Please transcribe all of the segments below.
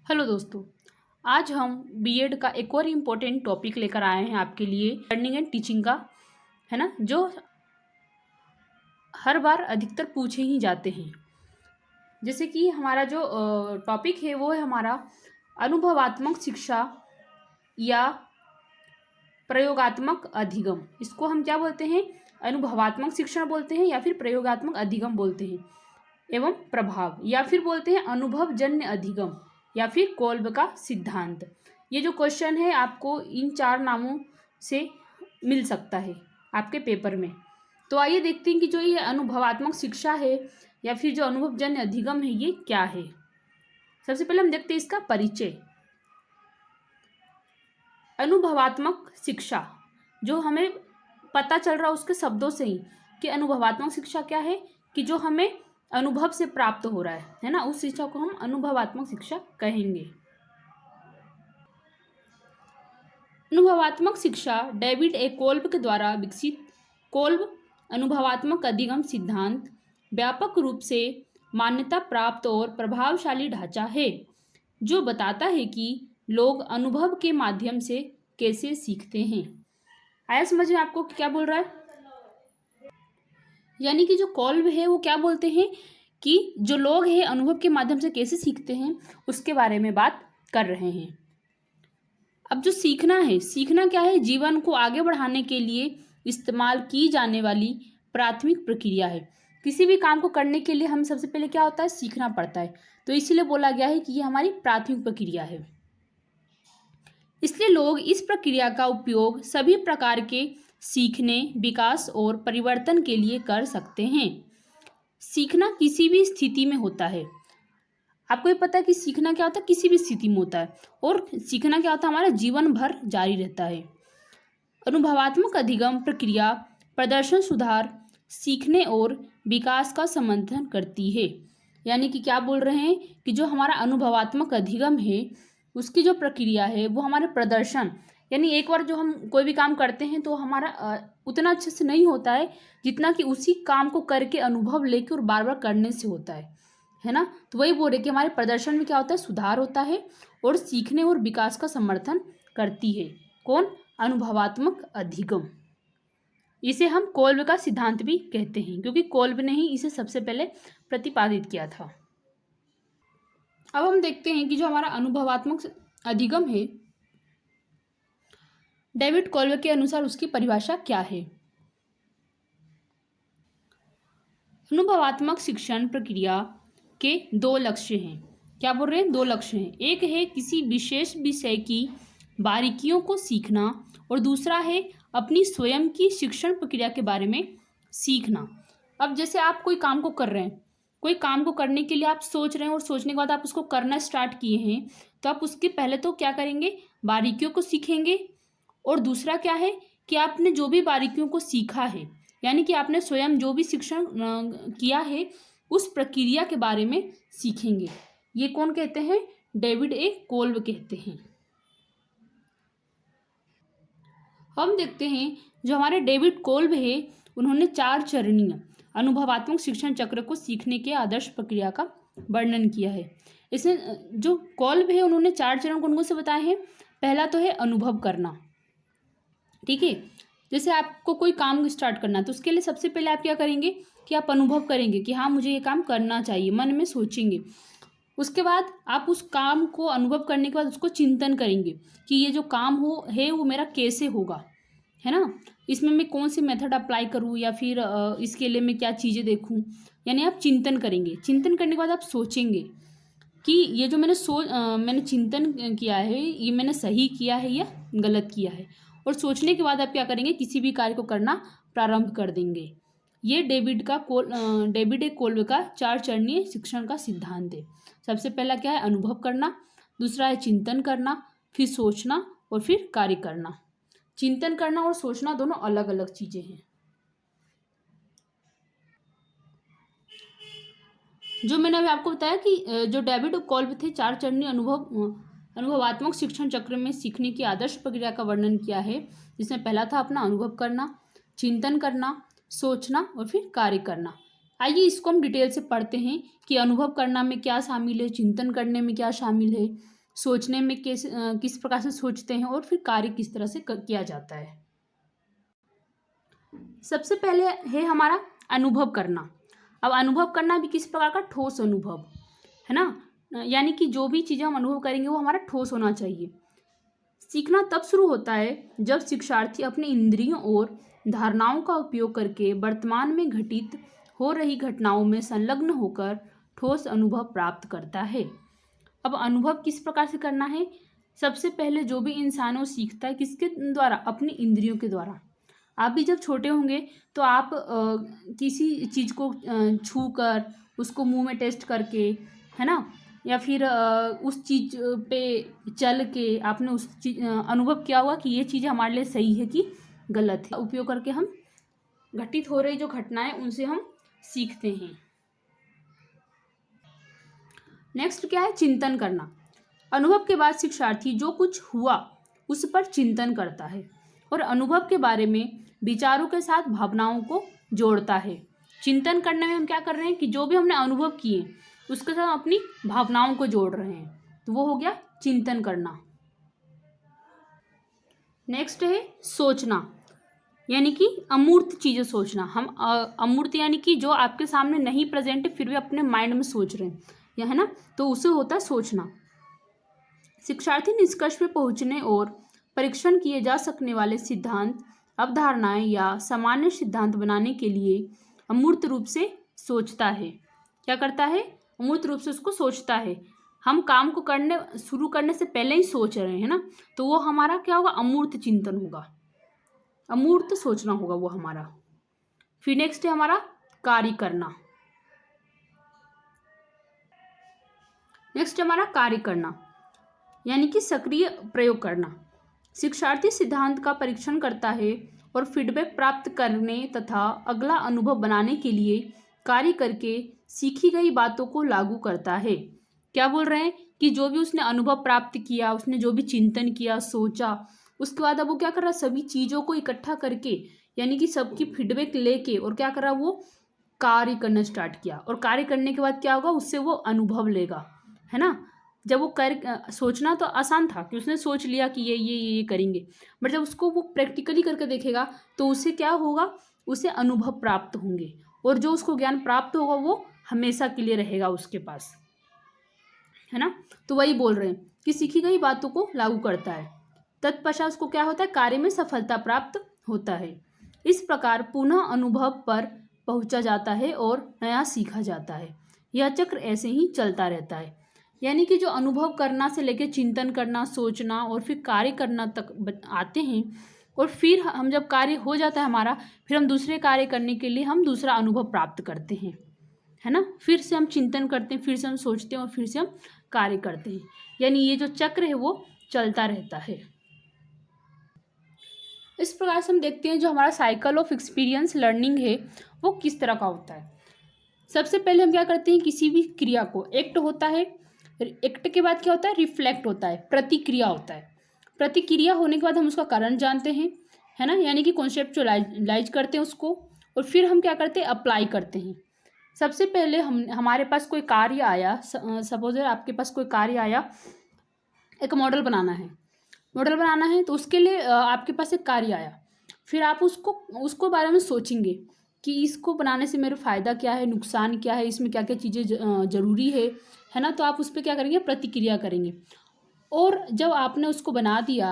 Hello दोस्तों। आज हम बीएड का एक और इम्पोर्टेंट टॉपिक लेकर आए हैं आपके लिए, लर्निंग एंड टीचिंग का, है ना, जो हर बार अधिकतर पूछे ही जाते हैं। जैसे कि हमारा जो टॉपिक है वो है हमारा अनुभवात्मक शिक्षा या प्रयोगात्मक अधिगम। इसको हम क्या बोलते हैं? अनुभवात्मक शिक्षण बोलते हैं या फिर प्रयोगात्मक अधिगम बोलते हैं, एवं प्रभाव, या फिर बोलते हैं अनुभवजन्य अधिगम या फिर कोल्ब का सिद्धांत। ये जो क्वेश्चन है आपको इन चार नामों से मिल सकता है आपके पेपर में। तो आइए देखते हैं कि जो ये अनुभवात्मक शिक्षा है या फिर जो अनुभवजन्य अधिगम है ये क्या है। सबसे पहले हम देखते हैं इसका परिचय। अनुभवात्मक शिक्षा, जो हमें पता चल रहा है उसके शब्दों से ही कि अनुभवात्मक शिक्षा क्या है, कि जो हमें अनुभव से प्राप्त हो रहा है ना, उस शिक्षा को हम अनुभवात्मक शिक्षा कहेंगे। अनुभवात्मक शिक्षा डेविड ए कोल्ब के द्वारा विकसित कोल्ब अनुभवात्मक अधिगम सिद्धांत व्यापक रूप से मान्यता प्राप्त और प्रभावशाली ढांचा है जो बताता है कि लोग अनुभव के माध्यम से कैसे सीखते हैं। आया समझ में आपको क्या बोल रहा है? यानी कि जो कोल्ब है वो क्या बोलते हैं कि जो लोग हैं अनुभव के माध्यम से कैसे सीखते हैं उसके बारे में बात कर रहे हैं। अब जो सीखना है, सीखना क्या है? जीवन को आगे बढ़ाने के लिए इस्तेमाल की जाने वाली प्राथमिक प्रक्रिया है। किसी भी काम को करने के लिए हम सबसे पहले क्या होता है? सीखना पड़ता है। तो इसीलिए बोला गया है कि ये हमारी प्राथमिक प्रक्रिया है। इसलिए लोग इस प्रक्रिया का उपयोग सभी प्रकार के सीखने, विकास और परिवर्तन के लिए कर सकते हैं। सीखना किसी भी स्थिति में होता है। आपको ये पता है कि सीखना क्या होता है? किसी भी स्थिति में होता है। और सीखना क्या होता है? हमारा जीवन भर जारी रहता है। अनुभवात्मक अधिगम प्रक्रिया प्रदर्शन सुधार, सीखने और विकास का समर्थन करती है। यानी कि क्या बोल रहे हैं कि जो हमारा अनुभवात्मक अधिगम है उसकी जो प्रक्रिया है वो हमारे प्रदर्शन, यानी एक बार जो हम कोई भी काम करते हैं तो हमारा उतना अच्छे से नहीं होता है जितना कि उसी काम को करके अनुभव लेके और बार बार करने से होता है ना। तो वही बोल रहे कि हमारे प्रदर्शन में क्या होता है? सुधार होता है और सीखने और विकास का समर्थन करती है। कौन? अनुभवात्मक अधिगम। इसे हम कोल्ब का सिद्धांत भी कहते हैं क्योंकि कोल्ब ने ही इसे सबसे पहले प्रतिपादित किया था। अब हम देखते हैं कि जो हमारा अनुभवात्मक अधिगम है डेविड कोल्ब के अनुसार उसकी परिभाषा क्या है। अनुभवात्मक शिक्षण प्रक्रिया के दो लक्ष्य हैं। क्या बोल रहे हैं? दो लक्ष्य हैं। एक है किसी विशेष विषय की बारीकियों को सीखना और दूसरा है अपनी स्वयं की शिक्षण प्रक्रिया के बारे में सीखना। अब जैसे आप कोई काम को कर रहे हैं, कोई काम को करने के लिए आप सोच रहे हैं और सोचने के बाद आप उसको करना स्टार्ट किए हैं, तो आप उसके पहले तो क्या करेंगे? बारीकियों को सीखेंगे। और दूसरा क्या है कि आपने जो भी बारीकियों को सीखा है, यानी कि आपने स्वयं जो भी शिक्षण किया है उस प्रक्रिया के बारे में सीखेंगे। ये कौन कहते हैं? डेविड ए कोल्ब कहते हैं। हम देखते हैं जो हमारे डेविड कोल्ब है उन्होंने 4 चरणीय अनुभवात्मक शिक्षण चक्र को सीखने के आदर्श प्रक्रिया का वर्णन किया है। इसमें जो कोल्ब है उन्होंने 4 चरण कौन कौन से बताए हैं? पहला तो है अनुभव करना। ठीक है, जैसे आपको कोई काम स्टार्ट करना है तो उसके लिए सबसे पहले आप क्या करेंगे कि आप अनुभव करेंगे कि हाँ मुझे ये काम करना चाहिए, मन में सोचेंगे। उसके बाद आप उस काम को अनुभव करने के बाद उसको चिंतन करेंगे कि ये जो काम है वो मेरा कैसे होगा, है ना, इसमें मैं कौन सी मेथड अप्लाई करूँ या फिर इसके लिए मैं क्या चीज़ें देखूँ। यानी आप चिंतन करेंगे। चिंतन करने के बाद आप सोचेंगे कि ये जो मैंने चिंतन किया है ये मैंने सही किया है या गलत किया है। और सोचने के बाद आप क्या करेंगे? किसी भी कार्य को करना प्रारंभ कर देंगे। ये डेविड ए कोल्ब का 4 चरणीय शिक्षण का सिद्धांत है। सबसे पहला क्या है? अनुभव करना, दूसरा है चिंतन करना, फिर सोचना और फिर कार्य करना। चिंतन करना और सोचना दोनों अलग अलग चीजें हैं। जो मैंने अभी आपको बताया कि जो डेविड कोल्ब थे 4 चरणीय अनुभवात्मक शिक्षण चक्र में सीखने की आदर्श प्रक्रिया का वर्णन किया है, जिसमें पहला था अपना अनुभव करना, चिंतन करना, सोचना और फिर कार्य करना। आइए इसको हम डिटेल से पढ़ते हैं कि अनुभव करना में क्या शामिल है, चिंतन करने में क्या शामिल है सोचने में किस प्रकार से सोचते हैं और फिर कार्य किस तरह से किया जाता है। सबसे पहले है हमारा अनुभव करना। अब अनुभव करना भी किस प्रकार का, ठोस अनुभव, है ना। यानी कि जो भी चीज़ें हम अनुभव करेंगे वो हमारा ठोस होना चाहिए। सीखना तब शुरू होता है जब शिक्षार्थी अपने इंद्रियों और धारणाओं का उपयोग करके वर्तमान में घटित हो रही घटनाओं में संलग्न होकर ठोस अनुभव प्राप्त करता है। अब अनुभव किस प्रकार से करना है, सबसे पहले जो भी इंसान वो सीखता है किसके द्वारा, अपनी इंद्रियों के द्वारा। आप भी जब छोटे होंगे तो आप किसी चीज़ को छू कर, उसको मुंह में टेस्ट करके, है ना, या फिर उस चीज़ पे चल के आपने उस चीज अनुभव किया होगा कि ये चीज़ हमारे लिए सही है कि गलत है। उपयोग करके हम घटित हो रही जो घटनाएं उनसे हम सीखते हैं। नेक्स्ट क्या है, चिंतन करना। अनुभव के बाद शिक्षार्थी जो कुछ हुआ उस पर चिंतन करता है और अनुभव के बारे में विचारों के साथ भावनाओं को जोड़ता है। चिंतन करने में हम क्या कर रहे हैं कि जो भी हमने अनुभव किए उसके साथ हम अपनी भावनाओं को जोड़ रहे हैं, तो वो हो गया चिंतन करना। नेक्स्ट है सोचना, यानी कि अमूर्त चीज़ें सोचना। हम अमूर्त यानी कि जो आपके सामने नहीं प्रेजेंट है फिर भी अपने माइंड में सोच रहे हैं, या है ना, तो उसे होता है सोचना। शिक्षार्थी निष्कर्ष पे पहुंचने और परीक्षण किए जा सकने वाले सिद्धांत, अवधारणाएं या सामान्य सिद्धांत बनाने के लिए अमूर्त रूप से सोचता है। क्या करता है, अमूर्त रूप से उसको सोचता है। हम काम को करने शुरू करने से पहले ही सोच रहे हैं ना, तो वो हमारा क्या होगा, अमूर्त चिंतन होगा, अमूर्त सोचना होगा वो हमारा। फिर नेक्स्ट है हमारा कार्य करना। नेक्स्ट हमारा कार्य करना यानी कि सक्रिय प्रयोग करना। शिक्षार्थी सिद्धांत का परीक्षण करता है और फीडबैक प्राप्त करने तथा अगला अनुभव बनाने के लिए कार्य करके सीखी गई बातों को लागू करता है। क्या बोल रहे हैं कि जो भी उसने अनुभव प्राप्त किया, उसने जो भी चिंतन किया, सोचा, उसके बाद अब वो क्या कर रहा है, सभी चीज़ों को इकट्ठा करके, यानी कि सबकी फीडबैक लेके, और क्या कर रहा है, वो कार्य करना स्टार्ट किया। और कार्य करने के बाद क्या होगा, उससे वो अनुभव लेगा, है ना। जब वो सोचना तो आसान था कि उसने सोच लिया कि ये करेंगे, बट जब उसको वो प्रैक्टिकली करके देखेगा तो उससे क्या होगा, उसे अनुभव प्राप्त होंगे, और जो उसको ज्ञान प्राप्त होगा वो हमेशा के लिए रहेगा उसके पास, है ना। तो वही बोल रहे हैं कि सीखी गई बातों को लागू करता है, तत्पश्चात उसको क्या होता है, कार्य में सफलता प्राप्त होता है। इस प्रकार पुनः अनुभव पर पहुंचा जाता है और नया सीखा जाता है। यह चक्र ऐसे ही चलता रहता है। यानी कि जो अनुभव करना से लेकर चिंतन करना, सोचना और फिर कार्य करना तक आते हैं, और फिर हम जब कार्य हो जाता है हमारा, फिर हम दूसरे कार्य करने के लिए हम दूसरा अनुभव प्राप्त करते हैं, है ना। फिर से हम चिंतन करते हैं, फिर से हम सोचते हैं और फिर से हम कार्य करते हैं। यानी ये जो चक्र है वो चलता रहता है। इस प्रकार से हम देखते हैं जो हमारा साइकिल ऑफ एक्सपीरियंस लर्निंग है वो किस तरह का होता है। सबसे पहले हम क्या करते हैं, किसी भी क्रिया को, एक्ट होता है, एक्ट के बाद क्या होता है, रिफ्लेक्ट होता है, प्रतिक्रिया होता है। प्रतिक्रिया होने के बाद हम उसका कारण जानते हैं, है ना, यानी कि कॉन्सेप्चुअलाइज करते हैं उसको, और फिर हम क्या करते हैं, अप्लाई करते हैं। सबसे पहले हमारे पास कोई कार्य आया, सपोज आपके पास कोई कार्य आया, एक मॉडल बनाना है, तो उसके लिए आपके पास एक कार्य आया, फिर आप उसको बारे में सोचेंगे कि इसको बनाने से मेरा फ़ायदा क्या है, नुकसान क्या है, इसमें क्या क्या चीज़ें ज़रूरी है ना। तो आप उस पर क्या करेंगे, प्रतिक्रिया करेंगे। और जब आपने उसको बना दिया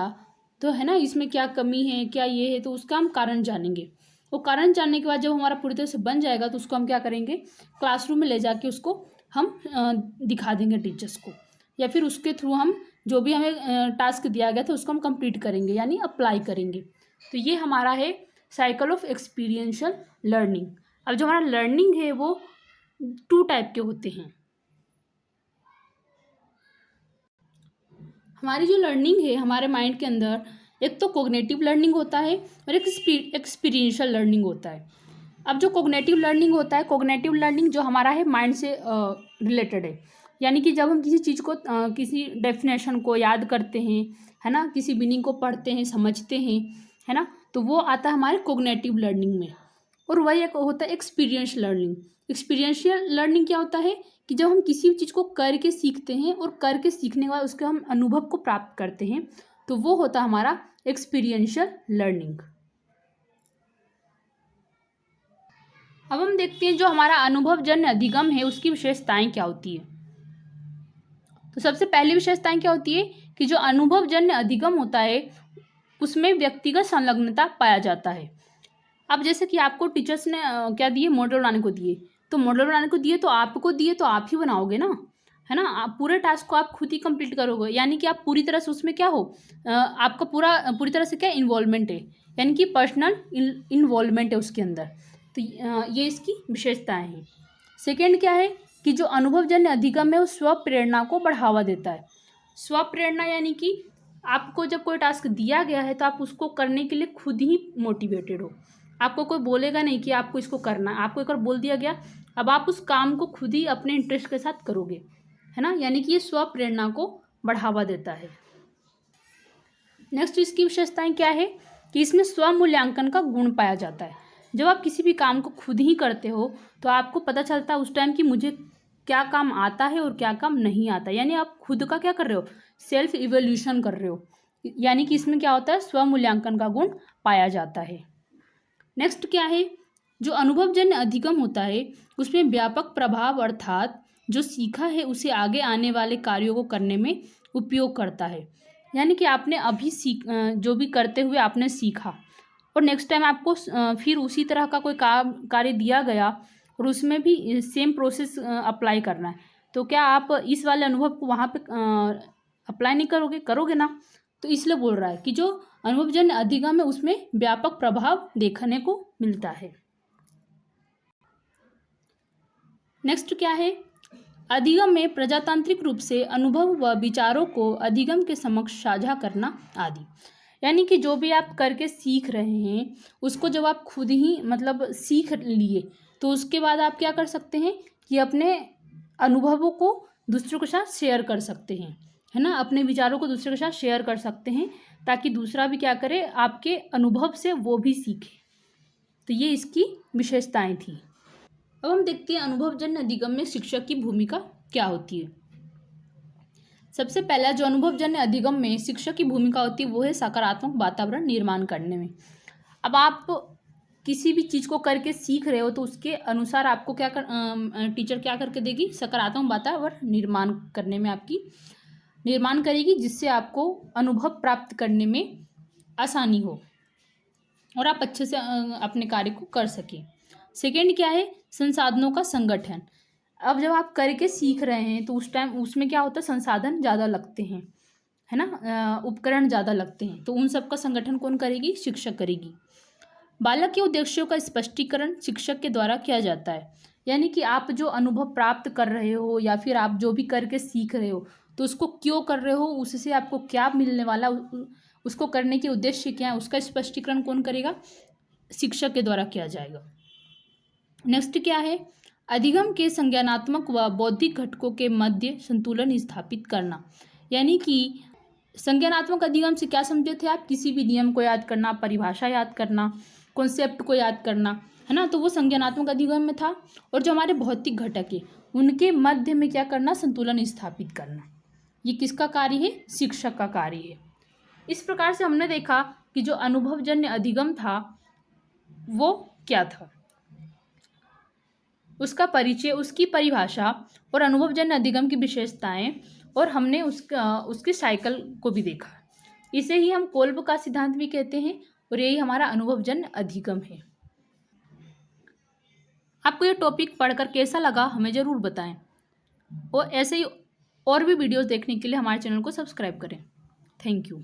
तो है ना, इसमें क्या कमी है, क्या ये है, तो उसका हम कारण जानेंगे। वो कारण जानने के बाद जब हमारा पूरी तरह से बन जाएगा तो उसको हम क्या करेंगे, क्लासरूम में ले जाके उसको हम दिखा देंगे टीचर्स को, या फिर उसके थ्रू हम जो भी हमें टास्क दिया गया था उसको हम कंप्लीट करेंगे, यानी अप्लाई करेंगे। तो ये हमारा है साइकिल ऑफ एक्सपीरियंशियल लर्निंग। अब जो हमारा लर्निंग है वो 2 टाइप के होते हैं। हमारी जो लर्निंग है हमारे माइंड के अंदर, एक तो कोग्निटिव लर्निंग होता है और एक एक्सपीरियंशियल लर्निंग होता है। अब जो कोग्निटिव लर्निंग होता है, कोग्निटिव लर्निंग जो हमारा है माइंड से रिलेटेड है, यानी कि जब हम किसी चीज़ को किसी डेफिनेशन को याद करते हैं, है ना, किसी मीनिंग को पढ़ते हैं, समझते हैं, है ना, तो वो आता है हमारे कोग्निटिव लर्निंग में। और वही एक होता है एक्सपीरियंशियल लर्निंग। एक्सपीरियंशियल लर्निंग क्या होता है कि जब हम किसी भी चीज़ को करके सीखते हैं और करके सीखने के बाद उसके हम अनुभव को प्राप्त करते हैं, तो वो होता है हमारा एक्सपीरियंशियल लर्निंग। अब हम देखते हैं जो हमारा अनुभवजन्य अधिगम है उसकी विशेषताएं क्या होती है। तो सबसे पहली विशेषताएं क्या होती है कि जो अनुभवजन्य अधिगम होता है उसमें व्यक्तिगत संलग्नता पाया जाता है। अब जैसे कि आपको टीचर्स ने क्या दिए, मॉडल बनाने को दिए, तो मॉडल बनाने को दिए तो आपको दिए तो आप ही बनाओगे ना, है ना। आप पूरे टास्क को आप खुद ही कंप्लीट करोगे, यानी कि आप पूरी तरह से उसमें क्या हो, आपका पूरी तरह से क्या इन्वॉल्वमेंट है, यानी कि पर्सनल इन्वॉल्वमेंट है उसके अंदर। तो ये इसकी विशेषताएं हैं। सेकेंड क्या है कि जो अनुभवजन्य अधिगम है वो स्वप्रेरणा को बढ़ावा देता है। स्वप्रेरणा यानी कि आपको जब कोई टास्क दिया गया है तो आप उसको करने के लिए खुद ही मोटिवेटेड हो। आपको कोई बोलेगा नहीं कि आपको इसको करना है, आपको एक बार बोल दिया गया, अब आप उस काम को खुद ही अपने इंटरेस्ट के साथ करोगे, है ना। यानी कि ये स्वप्रेरणा को बढ़ावा देता है। नेक्स्ट इसकी विशेषताएं क्या है कि इसमें स्वमूल्यांकन का गुण पाया जाता है। जब आप किसी भी काम को खुद ही करते हो तो आपको पता चलता है उस टाइम कि मुझे क्या काम आता है और क्या काम नहीं आता, यानी आप खुद का क्या कर रहे हो, सेल्फ इवोल्यूशन कर रहे हो। यानी कि इसमें क्या होता है, स्वमूल्यांकन का गुण पाया जाता है। नेक्स्ट क्या है, जो अनुभवजन्य अधिगम होता है उसमें व्यापक प्रभाव अर्थात जो सीखा है उसे आगे आने वाले कार्यों को करने में उपयोग करता है। यानी कि आपने अभी जो भी करते हुए आपने सीखा और नेक्स्ट टाइम आपको फिर उसी तरह का कोई कार्य दिया गया और उसमें भी सेम प्रोसेस अप्लाई करना है, तो क्या आप इस वाले अनुभव को वहाँ पे अप्लाई नहीं करोगे ना। तो इसलिए बोल रहा है कि जो अनुभवजन्य अधिगम है उसमें व्यापक प्रभाव देखने को मिलता है। नेक्स्ट क्या है, अधिगम में प्रजातांत्रिक रूप से अनुभव व विचारों को अधिगम के समक्ष साझा करना आदि। यानी कि जो भी आप करके सीख रहे हैं उसको जब आप खुद ही मतलब सीख लिए तो उसके बाद आप क्या कर सकते हैं कि अपने अनुभवों को दूसरों के साथ शेयर कर सकते हैं, है ना। अपने विचारों को दूसरों के साथ शेयर कर सकते हैं ताकि दूसरा भी क्या करे, आपके अनुभव से वो भी सीखे। तो ये इसकी विशेषताएं थी। अब हम देखते हैं अनुभवजन्य अधिगम में शिक्षक की भूमिका क्या होती है। सबसे पहला जो अनुभवजन्य अधिगम में शिक्षक की भूमिका होती है वो है सकारात्मक वातावरण निर्माण करने में। अब आप किसी भी चीज़ को करके सीख रहे हो तो उसके अनुसार आपको टीचर क्या करके देगी, सकारात्मक वातावरण निर्माण करने में आपकी निर्माण करेगी, जिससे आपको अनुभव प्राप्त करने में आसानी हो और आप अच्छे से अपने कार्य को कर सकें। सेकेंड क्या है, संसाधनों का संगठन। अब जब आप करके सीख रहे हैं तो उस टाइम उसमें क्या होता है, संसाधन ज़्यादा लगते हैं, है ना, उपकरण ज़्यादा लगते हैं, तो उन सब का संगठन कौन करेगी, शिक्षक करेगी। बालक के उद्देश्यों का स्पष्टीकरण शिक्षक के द्वारा किया जाता है। यानी कि आप जो अनुभव प्राप्त कर रहे हो या फिर आप जो भी करके सीख रहे हो तो उसको क्यों कर रहे हो, उससे आपको क्या मिलने वाला, उसको करने के उद्देश्य क्या है, उसका स्पष्टीकरण कौन करेगा, शिक्षक के द्वारा किया जाएगा। नेक्स्ट क्या है, अधिगम के संज्ञानात्मक व बौद्धिक घटकों के मध्य संतुलन स्थापित करना। यानी कि संज्ञानात्मक अधिगम से क्या समझे थे आप, किसी भी नियम को याद करना, परिभाषा याद करना, कॉन्सेप्ट को याद करना, है ना, तो वो संज्ञानात्मक अधिगम में था। और जो हमारे भौतिक घटक है उनके मध्य में क्या करना, संतुलन स्थापित करना। ये किसका कार्य है, शिक्षक का कार्य है। इस प्रकार से हमने देखा कि जो अनुभवजन्य अधिगम था वो क्या था, उसका परिचय, उसकी परिभाषा और अनुभवजन्य अधिगम की विशेषताएं, और हमने उसके साइकिल को भी देखा। इसे ही हम कोल्ब का सिद्धांत भी कहते हैं और यही हमारा अनुभवजन्य अधिगम है। आपको ये टॉपिक पढ़कर कैसा लगा हमें ज़रूर बताएं और ऐसे ही और भी वीडियोस देखने के लिए हमारे चैनल को सब्सक्राइब करें। Thank you.